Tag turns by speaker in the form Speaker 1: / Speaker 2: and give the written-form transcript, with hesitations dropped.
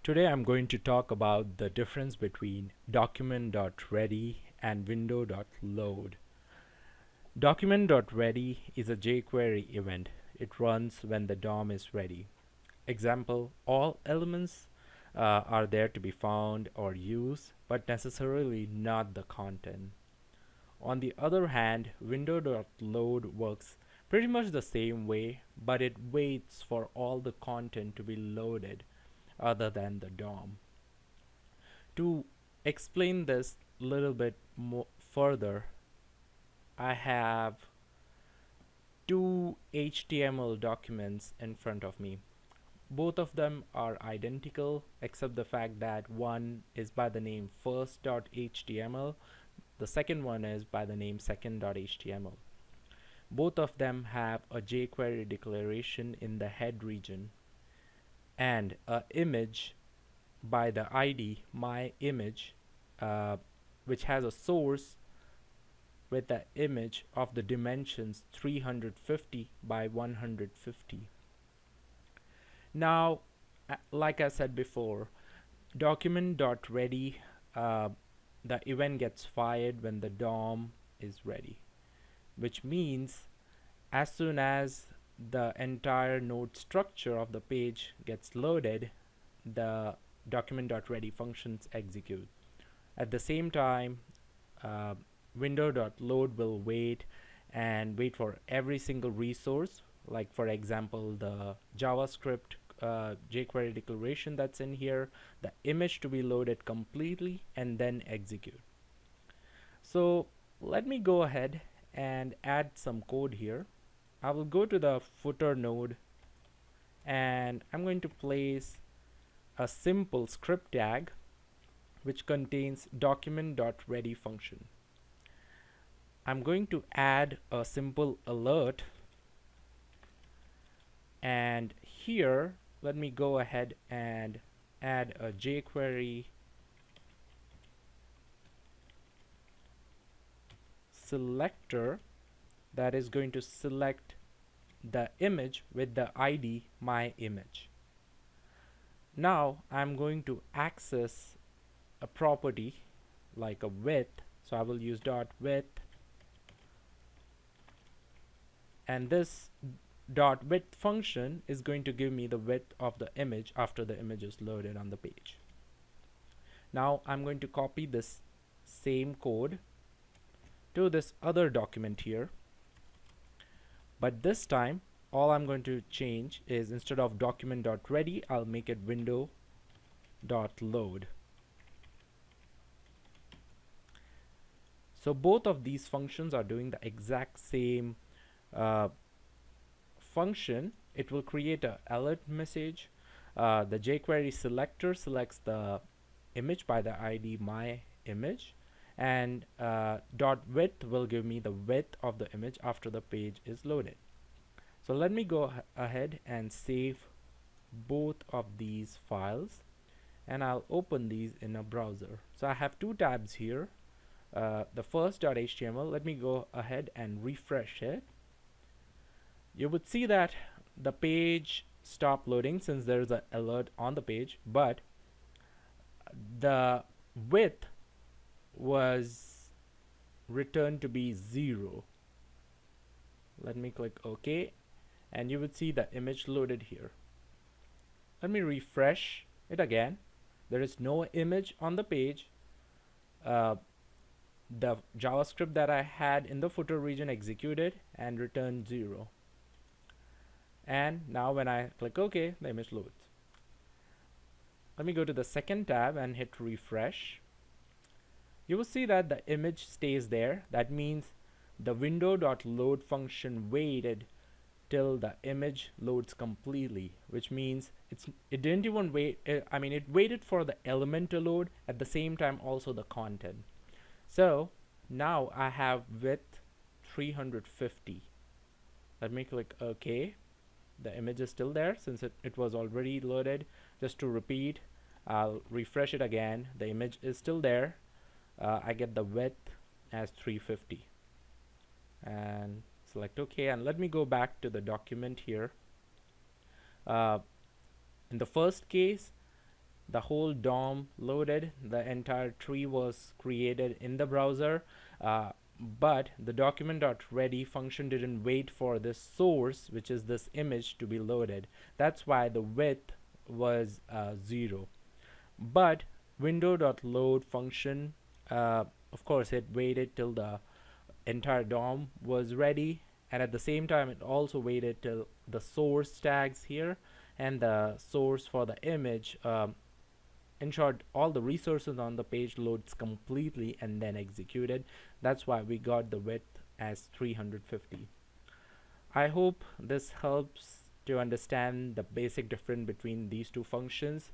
Speaker 1: Today I'm going to talk about the difference between document.ready and window.load. Document.ready is a jQuery event. It runs when the DOM is ready. Example, all elements are there to be found or used, but necessarily not the content. On the other hand, window.load works pretty much the same way, but it waits for all the content to be loaded other than the DOM. To explain this a little bit more further, I have two HTML documents in front of me. Both of them are identical except the fact that one is by the name first.html, the second one is by the name second.html. Both of them have a jQuery declaration in the head region and an image by the ID my image, which has a source with the image of the dimensions 350 by 150. Now, like I said before, document.ready, the event gets fired when the DOM is ready, which means as soon as the entire node structure of the page gets loaded, the document.ready functions execute. At the same time, window.load will wait for every single resource, like for example the JavaScript jQuery declaration that's in here, the image to be loaded completely and then execute. So let me go ahead and add some code here. I will go to the footer node and I'm going to place a simple script tag which contains document.ready function. I'm going to add a simple alert, and here let me go ahead and add a jQuery selector that is going to select the image with the ID my image. Now I'm going to access a property like a width, so I will use .width, and this .width function is going to give me the width of the image after the image is loaded on the page. Now I'm going to copy this same code to this other document here, but this time all I'm going to change is instead of document.ready, I'll make it window.load. So both of these functions are doing the exact same function. It will create an alert message. The jQuery selector selects the image by the ID my image, and .width will give me the width of the image after the page is loaded. So let me go ahead and save both of these files, and I'll open these in a browser. So I have two tabs here. The first.html, let me go ahead and refresh it. You would see that the page stopped loading since there is an alert on the page, but the width was returned to be 0. Let me click OK, and you would see the image loaded here. Let me refresh it again. There is no image on the page. The JavaScript that I had in the footer region executed and returned 0. And now when I click OK, the image loads. Let me go to the second tab and hit refresh. You will see that the image stays there. That means the window.load function waited till the image loads completely, which means it didn't even wait. It waited for the element to load, at the same time also the content. So now I have width 350. Let me click OK. The image is still there since it was already loaded. Just to repeat, I'll refresh it again. The image is still there. I get the width as 350 and select OK, and let me go back to the document here. In the first case, the whole DOM loaded, the entire tree was created in the browser, uh, but the document.ready function didn't wait for this source, which is this image, to be loaded. That's why the width was 0. But window.load function, of course, it waited till the entire DOM was ready, and at the same time it also waited till the source tags here and the source for the image, in short, all the resources on the page loads completely and then executed. That's why we got the width as 350. I hope this helps to understand the basic difference between these two functions.